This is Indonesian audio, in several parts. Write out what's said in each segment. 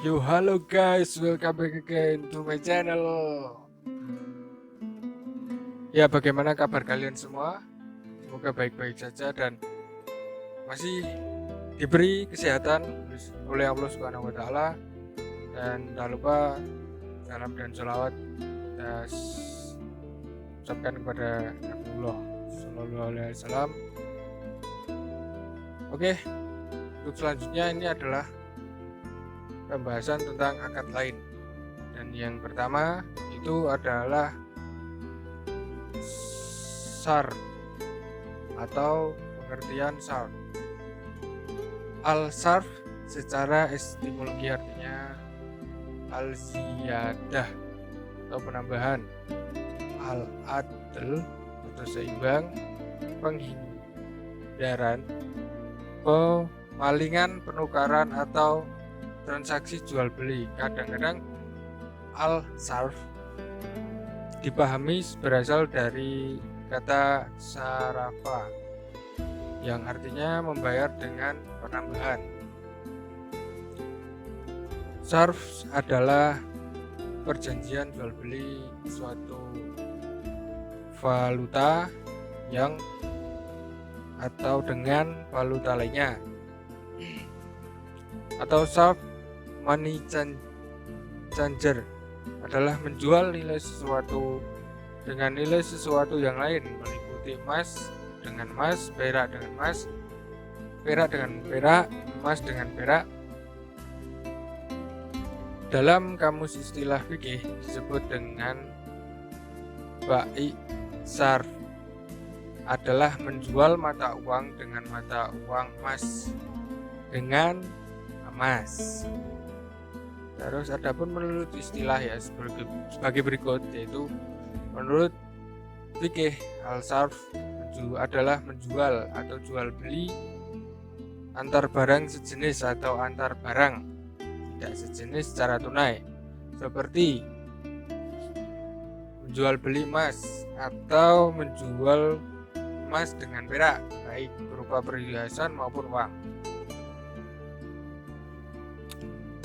Yo, halo guys, welcome back again to my channel. Ya, bagaimana kabar kalian semua? Semoga baik-baik saja dan masih diberi kesehatan oleh Allah Subhanahu wa taala. Dan tak lupa salam dan sholawat kita ucapkan kepada Rasulullah Shallallahu Alaihi Wasallam. Oke, untuk selanjutnya ini adalah pembahasan tentang akad lain. Dan yang pertama itu adalah syar atau pengertian syar. Al-sarf secara etimologi artinya al-ziyadah atau penambahan, al-adl atau seimbang, penghindaran, pemalingan, penukaran atau transaksi jual beli. Kadang-kadang al-sarf dipahami berasal dari kata sarafa yang artinya membayar dengan penambahan. Sarf adalah perjanjian jual beli suatu valuta yang atau dengan valuta lainnya. Atau sarf money changer adalah menjual nilai sesuatu dengan nilai sesuatu yang lain, meliputi emas dengan emas, perak dengan emas, perak dengan perak, emas dengan perak. Dalam kamus istilah fikih disebut dengan bai sarf, adalah menjual mata uang dengan mata uang emas dengan emas. Terus adapun menurut istilah ya sebagai berikut, yaitu menurut fikih al-sarf adalah menjual atau jual beli antar barang sejenis atau antar barang tidak sejenis secara tunai, seperti menjual beli emas atau menjual emas dengan perak, baik berupa perhiasan maupun uang.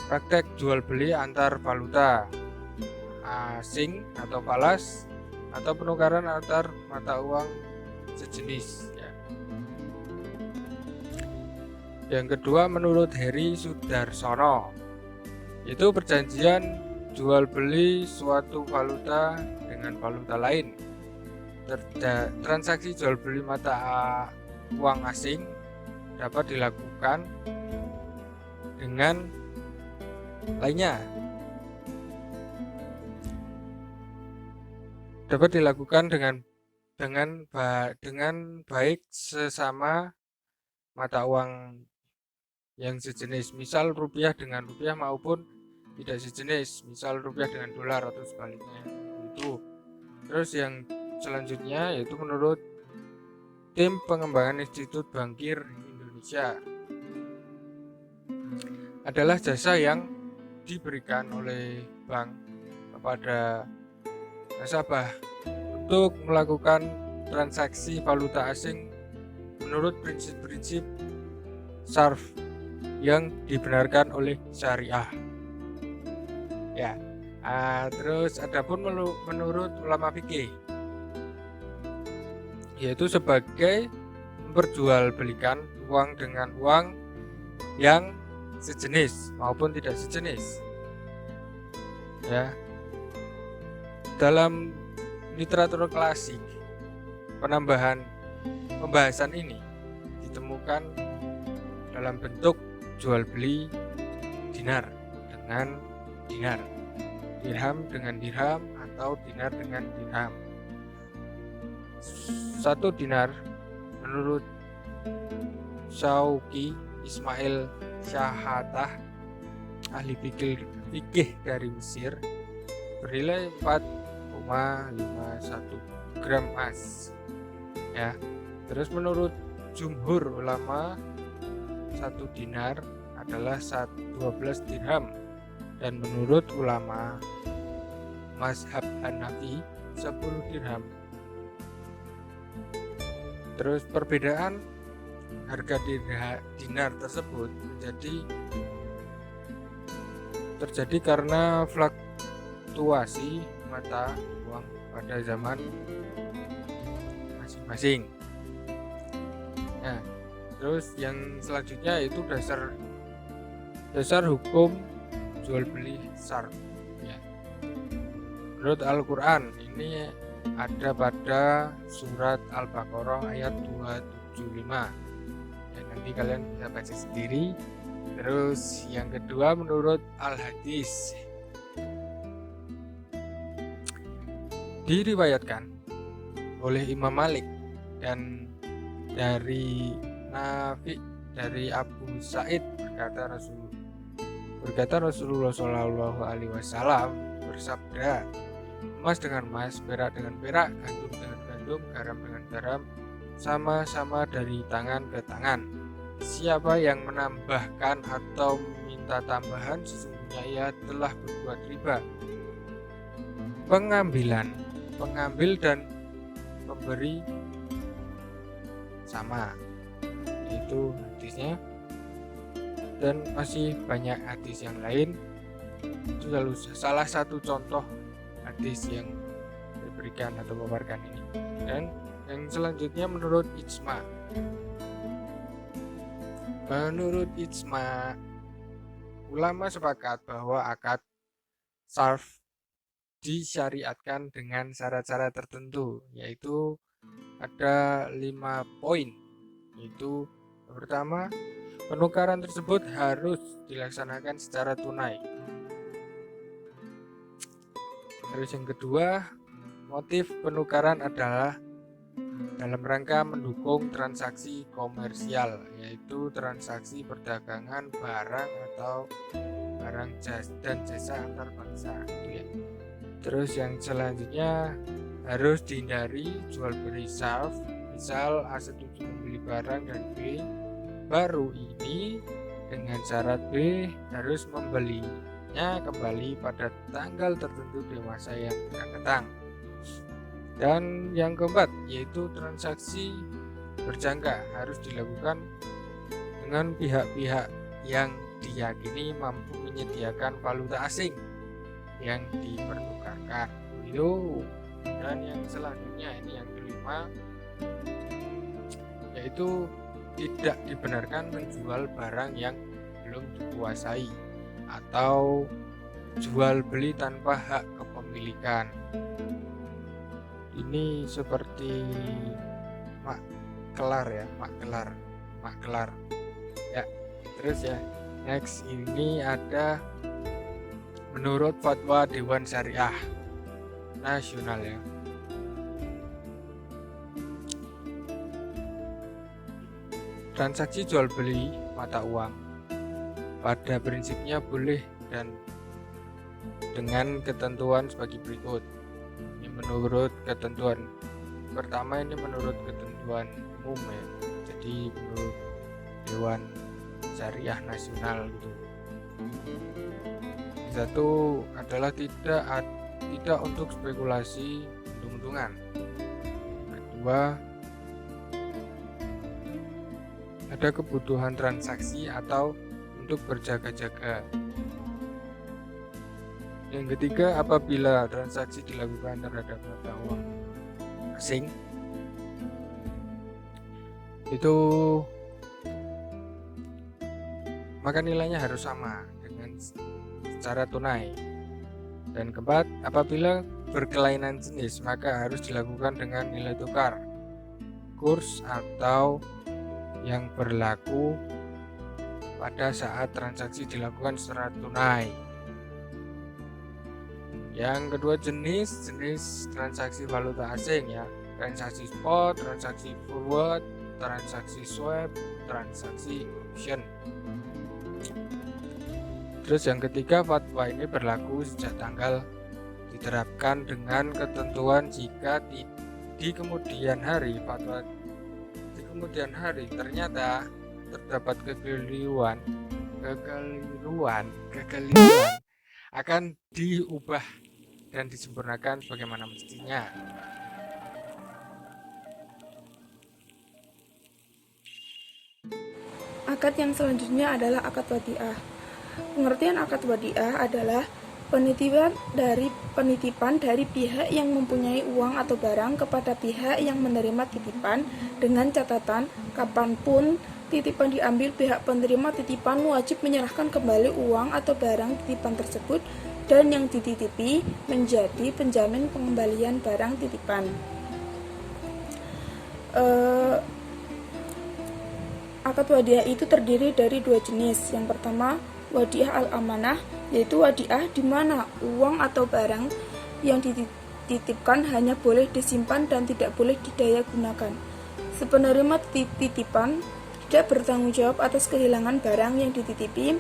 Praktek jual beli antar valuta asing atau falas atau penukaran antar mata uang sejenis ya. Yang kedua, menurut Heri Sudarsono, yaitu perjanjian jual beli suatu valuta dengan valuta lain. Transaksi jual beli mata uang asing dapat dilakukan dengan lainnya, dapat dilakukan dengan baik sesama mata uang yang sejenis, misal rupiah dengan rupiah, maupun tidak sejenis, misal rupiah dengan dolar atau sebaliknya. Itu. Terus yang selanjutnya yaitu menurut tim pengembangan Institut Bankir Indonesia, adalah jasa yang diberikan oleh bank kepada nasabah untuk melakukan transaksi valuta asing menurut prinsip-prinsip sarf yang dibenarkan oleh syariah. Ya. Terus adapun menurut ulama fikih, yaitu sebagai memperjualbelikan uang dengan uang yang sejenis maupun tidak sejenis. Ya. Dalam literatur klasik, pembahasan ini ditemukan dalam bentuk jual beli dinar dengan dinar, dirham dengan dirham, atau dinar dengan dirham. Satu dinar menurut Syauqi Ismail Syahatah, ahli fikih dari Mesir, bernilai 4,51 gram emas ya. Terus menurut jumhur ulama, satu dinar adalah 12 dirham, dan menurut ulama mazhab Hanafi 10 dirham. Terus perbedaan harga dinar tersebut menjadi terjadi karena fluktuasi mata uang pada zaman masing-masing. Nah, terus yang selanjutnya itu dasar hukum jual beli SARF ya. Menurut Al-Quran ini ada pada surat Al-Baqarah ayat 275 ya, nanti kalian bisa baca sendiri. Terus yang kedua menurut Al-Hadis, diriwayatkan oleh Imam Malik dan dari Nafi dari Abu Sa'id berkata Rasulullah Shallallahu Alaihi Wasallam bersabda, emas dengan emas, perak dengan perak, gandum dengan gandum, garam dengan garam, sama-sama dari tangan ke tangan. Siapa yang menambahkan atau meminta tambahan, sesungguhnya ia telah berbuat riba. Pengambil dan pemberi sama, itu hadisnya. Dan masih banyak hadis yang lain. Itu salah satu contoh hadis yang diberikan atau paparkan ini. Dan yang selanjutnya menurut ijma. Menurut ijma, ulama sepakat bahwa akad sarf disyariatkan dengan syarat-syarat tertentu, yaitu ada 5 poin. Yaitu yang pertama, penukaran tersebut harus dilaksanakan secara tunai. Terus yang kedua, motif penukaran adalah dalam rangka mendukung transaksi komersial, yaitu transaksi perdagangan barang atau barang dan jasa antar bangsa. Ya. Terus yang selanjutnya, harus dihindari jual beli SARF. Misal A setuju membeli barang dan B baru ini dengan syarat B harus membelinya kembali pada tanggal tertentu di masa yang akan datang. Dan yang keempat, yaitu transaksi berjangka harus dilakukan dengan pihak-pihak yang diyakini mampu menyediakan valuta asing yang dipertukarkan. Itu. Dan yang selanjutnya ini yang kelima, yaitu tidak dibenarkan menjual barang yang belum dikuasai atau jual beli tanpa hak kepemilikan. Ini seperti maklar ya. Terus ya, next ini ada menurut fatwa Dewan Syariah Nasional ya. Transaksi jual beli mata uang pada prinsipnya boleh dan dengan ketentuan sebagai berikut. Ini menurut ketentuan pertama, ini menurut ketentuan umum ya. Jadi menurut Dewan Syariah Nasional gitu. Satu adalah tidak untuk spekulasi untung-untungan. Kedua, ada kebutuhan transaksi atau untuk berjaga-jaga. Yang ketiga, apabila transaksi dilakukan terhadap mata uang asing, itu maka nilainya harus sama dengan secara tunai. Dan keempat, apabila berkelainan jenis, maka harus dilakukan dengan nilai tukar kurs atau yang berlaku pada saat transaksi dilakukan secara tunai. Yang kedua, jenis transaksi valuta asing ya, transaksi spot, transaksi forward, transaksi swap, transaksi option. Terus yang ketiga, fatwa ini berlaku sejak tanggal diterapkan dengan ketentuan jika di kemudian hari ternyata terdapat kekeliruan akan diubah dan disempurnakan sebagaimana mestinya. Akad yang selanjutnya adalah akad wadiah. Pengertian akad wadiah adalah penitipan dari pihak yang mempunyai uang atau barang kepada pihak yang menerima titipan, dengan catatan kapanpun titipan diambil, pihak penerima titipan wajib menyerahkan kembali uang atau barang titipan tersebut, dan yang dititipi menjadi penjamin pengembalian barang titipan. Akad wadiah itu terdiri dari dua jenis. Yang pertama, wadiah al-amanah, yaitu wadiah di mana uang atau barang yang dititipkan hanya boleh disimpan dan tidak boleh didaya gunakan. Si penerima titipan tidak bertanggung jawab atas kehilangan barang yang dititipi,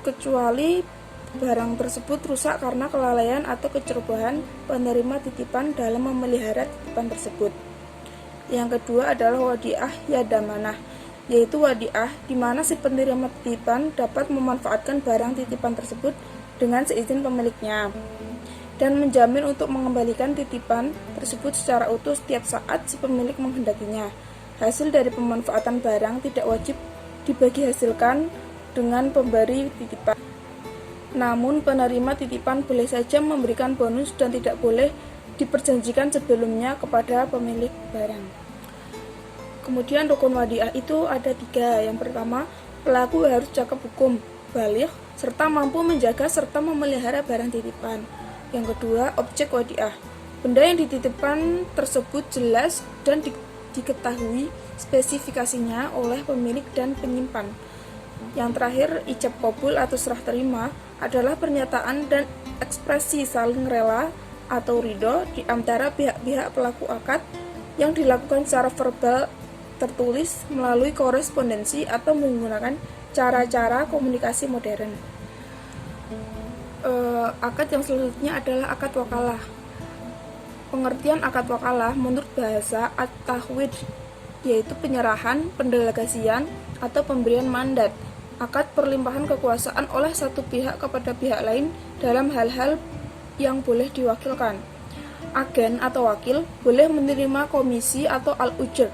kecuali barang tersebut rusak karena kelalaian atau kecerobohan penerima titipan dalam memelihara titipan tersebut. Yang kedua adalah wadiah yadamanah, yaitu wadiah di mana si penerima titipan dapat memanfaatkan barang titipan tersebut dengan seizin pemiliknya dan menjamin untuk mengembalikan titipan tersebut secara utuh setiap saat si pemilik menghendakinya. Hasil dari pemanfaatan barang tidak wajib dibagi hasilkan dengan pemberi titipan. Namun penerima titipan boleh saja memberikan bonus dan tidak boleh diperjanjikan sebelumnya kepada pemilik barang. Kemudian rukun wadiah itu ada 3. Yang pertama, pelaku harus cakap hukum, baligh, serta mampu menjaga serta memelihara barang titipan. Yang kedua, objek wadiah, benda yang dititipkan tersebut jelas dan diketahui spesifikasinya oleh pemilik dan penyimpan. Yang terakhir, ijab qabul atau serah terima adalah pernyataan dan ekspresi saling rela atau ridho di antara pihak-pihak pelaku akad yang dilakukan secara verbal, tertulis, melalui korespondensi atau menggunakan cara-cara komunikasi modern. Akad yang selanjutnya adalah akad wakalah. Pengertian akad wakalah menurut bahasa at-tahwid, yaitu penyerahan, pendelegasian, atau pemberian mandat, akad perlimpahan kekuasaan oleh satu pihak kepada pihak lain dalam hal-hal yang boleh diwakilkan. Agen atau wakil boleh menerima komisi atau al-ujr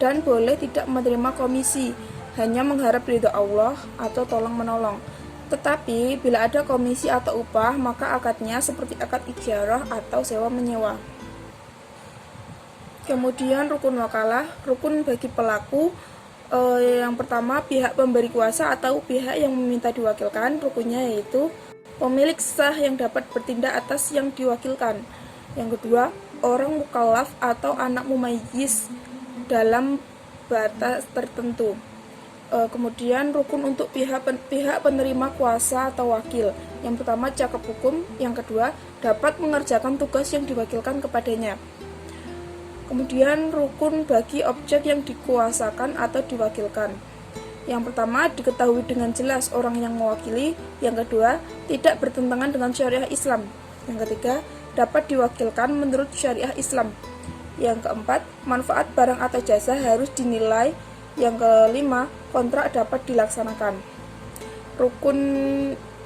dan boleh tidak menerima komisi, hanya mengharap ridho Allah atau tolong-menolong. Tetapi bila ada komisi atau upah, maka akadnya seperti akad ijarah atau sewa-menyewa. Kemudian rukun wakalah, rukun bagi pelaku. Yang pertama, pihak pemberi kuasa atau pihak yang meminta diwakilkan. Rukunnya yaitu pemilik sah yang dapat bertindak atas yang diwakilkan. Yang kedua, orang mukallaf atau anak mumayyiz dalam batas tertentu. Kemudian rukun untuk pihak penerima kuasa atau wakil. Yang pertama, cakap hukum. Yang kedua, dapat mengerjakan tugas yang diwakilkan kepadanya. Kemudian rukun bagi objek yang dikuasakan atau diwakilkan. Yang pertama, diketahui dengan jelas orang yang mewakili. Yang kedua, tidak bertentangan dengan syariah Islam. Yang ketiga, dapat diwakilkan menurut syariah Islam. Yang keempat, manfaat barang atau jasa harus dinilai. Yang kelima, kontrak dapat dilaksanakan. Rukun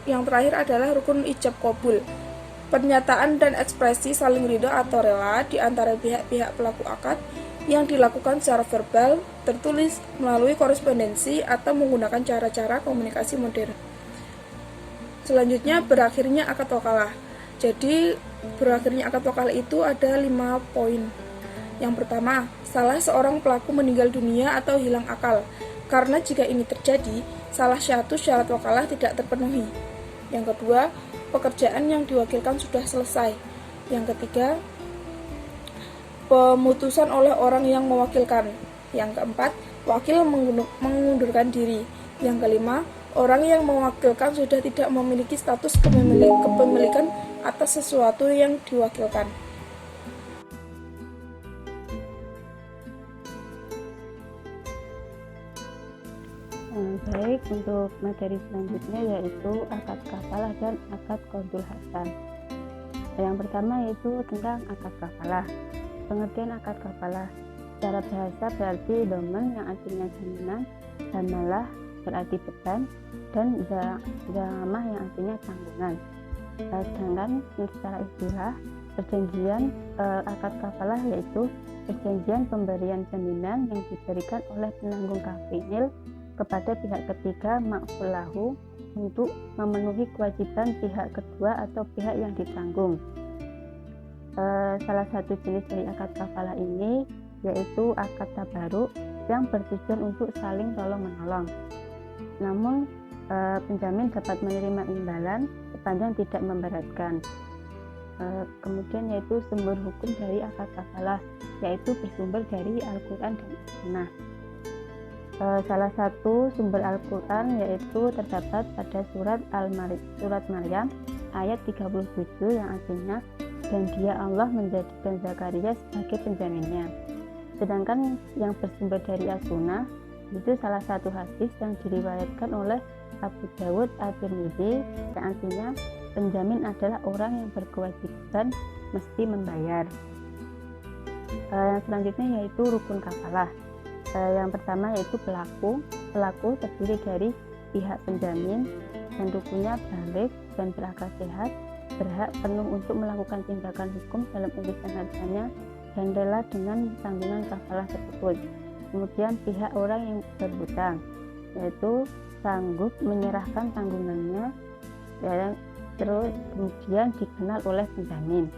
yang terakhir adalah rukun ijab qabul. Pernyataan dan ekspresi saling ridho atau rela di antara pihak-pihak pelaku akad yang dilakukan secara verbal, tertulis, melalui korespondensi, atau menggunakan cara-cara komunikasi modern. Selanjutnya, berakhirnya akad wakalah. Jadi, berakhirnya akad wakalah itu ada 5 poin. Yang pertama, salah seorang pelaku meninggal dunia atau hilang akal. Karena jika ini terjadi, salah satu syarat wakalah tidak terpenuhi. Yang kedua, pekerjaan yang diwakilkan sudah selesai. Yang ketiga, pemutusan oleh orang yang mewakilkan. Yang keempat, wakil mengundurkan diri. Yang kelima, orang yang mewakilkan sudah tidak memiliki status kepemilikan atas sesuatu yang diwakilkan. Baik, untuk materi selanjutnya yaitu akad kafalah dan akad qaulul hasan. Yang pertama yaitu tentang akad kafalah. Pengertian akad kafalah secara bahasa berarti domen yang artinya jaminan, hamalah berarti beban, dan zamah yang artinya tanggungan. Sedangkan secara istilah perjanjian akad kafalah yaitu perjanjian pemberian jaminan yang diberikan oleh penanggung kafil kepada pihak ketiga ma'ful lahu untuk memenuhi kewajiban pihak kedua atau pihak yang ditanggung. Salah satu jenis dari akad kafalah ini yaitu akad tabaruk yang bertujuan untuk saling tolong-menolong. Namun penjamin dapat menerima imbalan sepanjang tidak memberatkan. Kemudian yaitu sumber hukum dari akad kafalah, yaitu bersumber dari Al-Quran dan Sunnah. Salah satu sumber Al-Quran yaitu terdapat pada surat Maryam ayat 37 yang artinya, dan dia Allah menjadikan Zakaria sebagai penjaminnya. Sedangkan yang bersumber dari As-Sunnah itu salah satu hadis yang diriwayatkan oleh Abu Dawud At-Tirmidzi yang artinya, penjamin adalah orang yang berkewajiban mesti membayar. Yang selanjutnya yaitu rukun kafalah. Yang pertama yaitu pelaku terdiri dari pihak penjamin dan rukunnya balik dan berakal sehat, berhak penuh untuk melakukan tindakan hukum dalam urusan hartanya dan rela dengan tanggungan kafalah tersebut. Kemudian pihak orang yang berhutang yaitu sanggup menyerahkan tanggungannya dan terus kemudian dikenal oleh penjamin.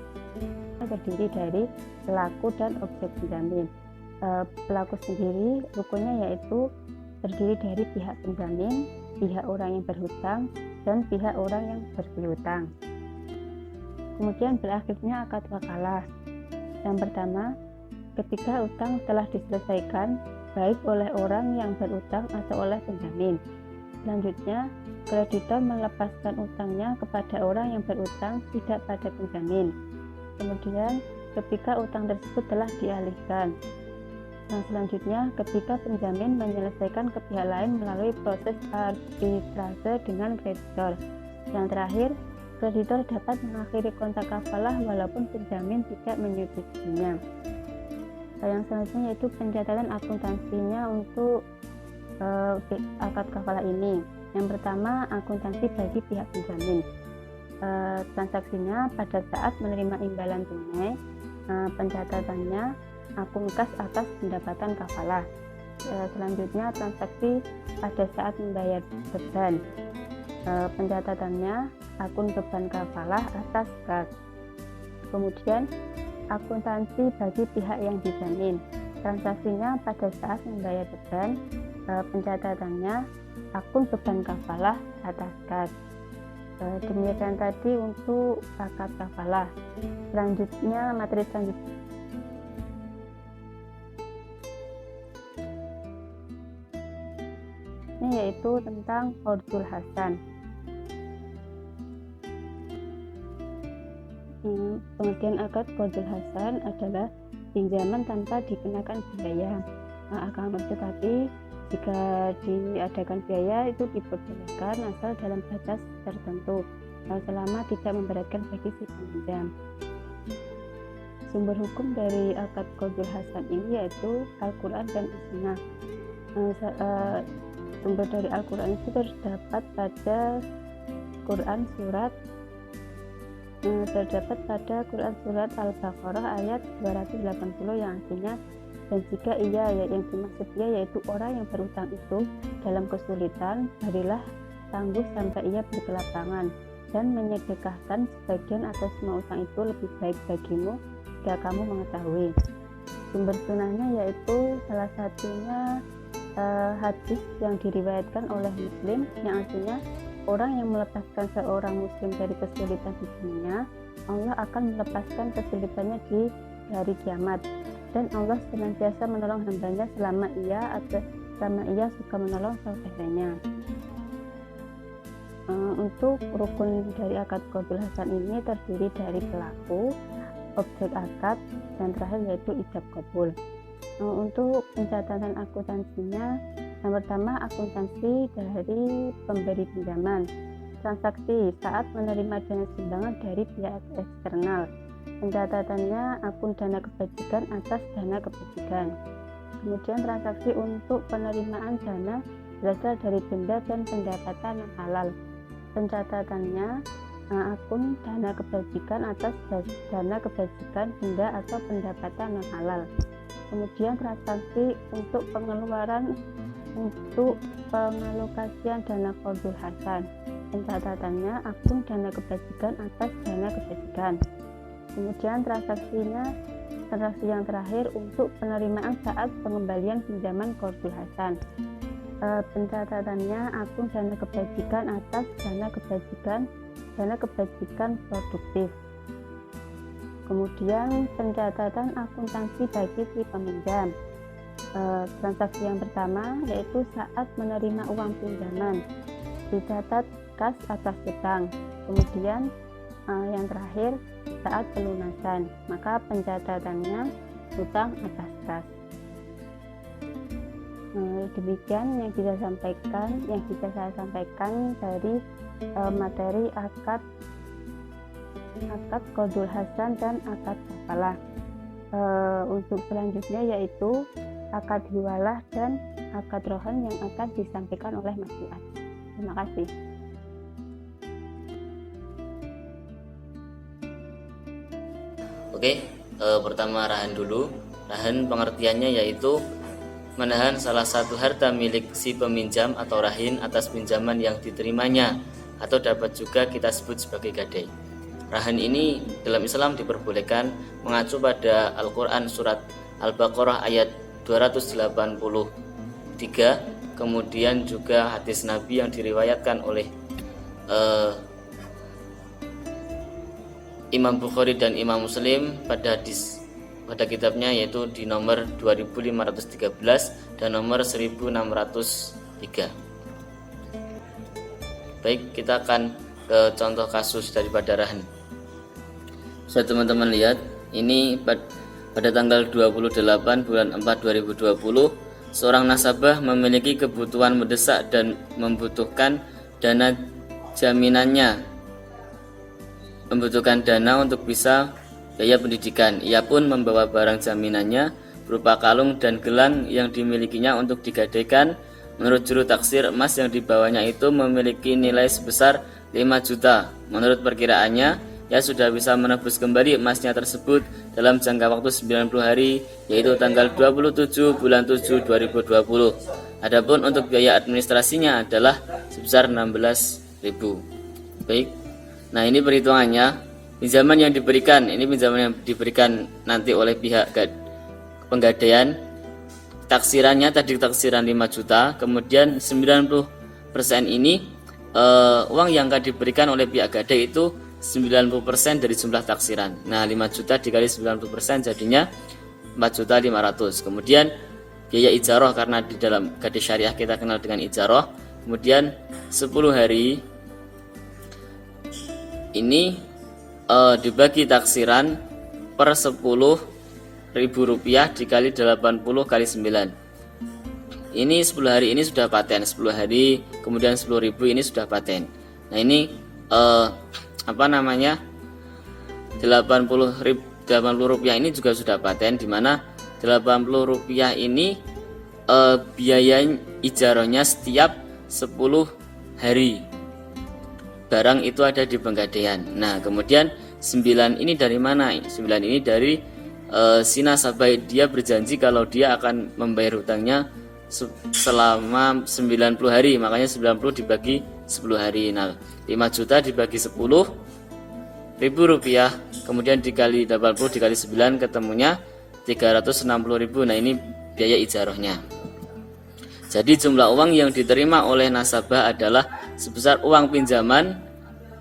Terdiri dari pelaku dan objek penjamin. Pelaku sendiri rukunnya yaitu terdiri dari pihak penjamin, pihak orang yang berhutang, dan pihak orang yang berpiutang. Kemudian berakhirnya akad wakalah. Yang pertama, ketika utang telah diselesaikan baik oleh orang yang berutang atau oleh penjamin. Selanjutnya, kreditor melepaskan utangnya kepada orang yang berutang tidak pada penjamin. Kemudian, ketika utang tersebut telah dialihkan. Yang selanjutnya, ketika penjamin menyelesaikan ke pihak lain melalui proses arbitrase dengan kreditor. Yang terakhir, kreditor dapat mengakhiri kontrak kafalah walaupun penjamin tidak menyetujuinya. Yang selanjutnya yaitu pencatatan akuntansinya untuk akad kafalah ini. Yang pertama, akuntansi bagi pihak penjamin. Transaksinya pada saat menerima imbalan tunai, pencatatannya akun kas atas pendapatan kafalah. Selanjutnya transaksi pada saat membayar beban. Pencatatannya akun beban kafalah atas kas. Kemudian akuntansi bagi pihak yang dijamin. Transaksinya pada saat membayar beban. Pencatatannya akun beban kafalah atas kas. Demikian tadi untuk akad kafalah. Selanjutnya materi selanjutnya yaitu tentang Qardul Hasan. Pengertian akad Qardul Hasan adalah pinjaman tanpa dikenakan biaya. Akan tetapi jika diadakan biaya itu diperbolehkan asal dalam batas tertentu selama tidak memberatkan bagi si peminjam. Sumber hukum dari akad Qardul Hasan ini yaitu Al-Quran dan As-Sunnah. Sumber dari Al-Quran itu terdapat pada Quran surat Al-Baqarah ayat 280 yang artinya, dan jika yang dimaksud ia yaitu orang yang berutang itu dalam kesulitan, berilah tangguh sampai ia berkelapangan dan menyedekahkan sebagian atau semua utang itu lebih baik bagimu jika kamu mengetahui. Sumber sunnahnya yaitu salah satunya hadis yang diriwayatkan oleh Muslim yang artinya, orang yang melepaskan seorang muslim dari kesulitan di dunia, Allah akan melepaskan kesulitannya di hari kiamat, dan Allah senantiasa menolong hambanya selama ia suka menolong saudaranya. Untuk rukun dari akad Qardul Hasan ini terdiri dari pelaku, objek akad, dan terakhir yaitu ijab kabul. Untuk pencatatan akuntansinya, yang pertama akuntansi dari pemberi pinjaman, transaksi saat menerima dana sumbangan dari pihak eksternal, pencatatannya akun dana kebajikan atas dana kebajikan. Kemudian transaksi untuk penerimaan dana berasal dari benda dan pendapatan yang halal, pencatatannya akun dana kebajikan atas dana kebajikan benda atau pendapatan yang halal. Kemudian transaksi untuk pengeluaran untuk pengalokasian dana Qardul Hasan. Pencatatannya akun dana kebajikan atas dana kebajikan. Kemudian transaksi yang terakhir untuk penerimaan saat pengembalian pinjaman Qardul Hasan. Pencatatannya akun dana kebajikan atas dana kebajikan produktif. Kemudian pencatatan akuntansi bagi si peminjam. Transaksi yang pertama yaitu saat menerima uang pinjaman, dicatat kas atas utang. Kemudian yang terakhir saat pelunasan, maka pencatatannya utang atas kas. Demikian yang bisa saya sampaikan dari materi akad Qardul Hasan dan akad kafalah. Untuk selanjutnya yaitu akad hiwalah dan akad rohan yang akan disampaikan oleh Mas Fuad. Terima kasih. Oke, pertama rahan dulu. Rahan pengertiannya yaitu menahan salah satu harta milik si peminjam atau rahin atas pinjaman yang diterimanya, atau dapat juga kita sebut sebagai gadai. Rahan ini dalam Islam diperbolehkan mengacu pada Al-Quran surat Al-Baqarah ayat 283, kemudian juga hadis Nabi yang diriwayatkan oleh Imam Bukhari dan Imam Muslim pada kitabnya, yaitu di nomor 2513 dan nomor 1603. Baik, kita akan ke contoh kasus daripada rahan. Bisa teman-teman lihat, ini pada tanggal 28 bulan 4 2020, seorang nasabah memiliki kebutuhan mendesak dan membutuhkan dana untuk bisa biaya pendidikan. Ia pun membawa barang jaminannya berupa kalung dan gelang yang dimilikinya untuk digadaikan. Menurut juru taksir, emas yang dibawanya itu memiliki nilai sebesar 5 juta. Menurut perkiraannya, ia sudah bisa menebus kembali emasnya tersebut dalam jangka waktu 90 hari, yaitu tanggal 27 bulan 7 2020. Adapun untuk biaya administrasinya adalah sebesar 16.000. Baik. Nah, ini perhitungannya. Pinjaman yang diberikan nanti oleh pihak penggadaian, taksirannya tadi taksiran 5 juta, kemudian 90% ini uang yang akan diberikan oleh pihak gadai itu 90% dari jumlah taksiran. Nah, 5 juta dikali 90% jadinya 4.500.000. Kemudian biaya ijarah, karena di dalam gadai syariah kita kenal dengan ijarah. Kemudian 10 hari ini dibagi taksiran per 10.000 rupiah dikali 80 kali 9. Ini 10 hari ini sudah paten, 10 hari kemudian 10.000 ini sudah paten. Nah, ini 80 rupiah ini juga sudah paten, di mana 80 rupiah ini biaya ijarahnya setiap 10 hari barang itu ada di penggadaian. Nah, kemudian 9 ini dari mana? 9 ini dari si nasabah. Dia berjanji kalau dia akan membayar hutangnya selama 90 hari, makanya 90 dibagi 10 hari. Nah, 5 juta dibagi 10.000 rupiah, kemudian dikali 80 dikali 9 ketemunya 360.000. Nah, ini biaya ijarahnya. Jadi jumlah uang yang diterima oleh nasabah adalah sebesar uang pinjaman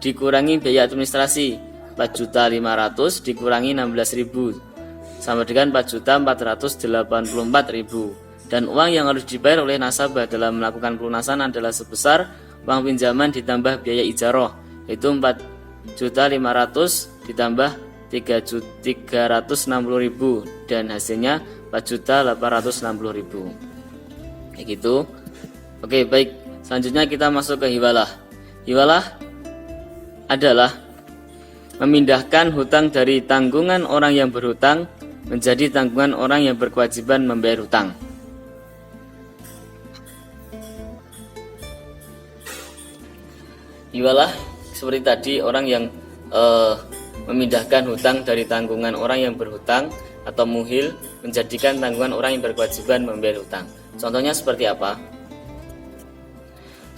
dikurangi biaya administrasi 4.500.000 dikurangi 16.000 sama dengan 4.484.000. Dan uang yang harus dibayar oleh nasabah dalam melakukan pelunasan adalah sebesar uang pinjaman ditambah biaya ijarah, yaitu 4.500.000 ditambah 3.360.000 dan hasilnya 4.860.000. Kayak gitu. Oke, baik. Selanjutnya kita masuk ke hiwalah. Hiwalah adalah memindahkan hutang dari tanggungan orang yang berhutang menjadi tanggungan orang yang berkewajiban membayar hutang. Hiwalah seperti tadi, orang yang memindahkan hutang dari tanggungan orang yang berhutang atau muhil menjadikan tanggungan orang yang berkewajiban membayar hutang. Contohnya seperti apa?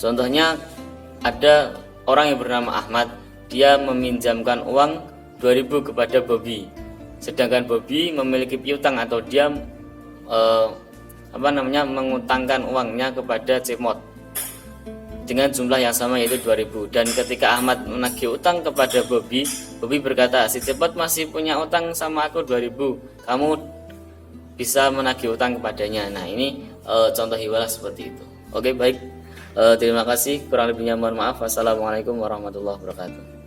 Contohnya ada orang yang bernama Ahmad, dia meminjamkan uang 2000 kepada Bobby. Sedangkan Bobby memiliki piutang atau dia mengutangkan uangnya kepada Cemot dengan jumlah yang sama yaitu 2000. Dan ketika Ahmad menagih utang kepada Bobby, Bobby berkata, si Cemot masih punya utang sama aku 2000, kamu bisa menagih utang kepadanya. Nah ini contoh hiwalah seperti itu. Oke, baik. Terima kasih, kurang lebihnya mohon maaf. Wassalamualaikum warahmatullahi wabarakatuh.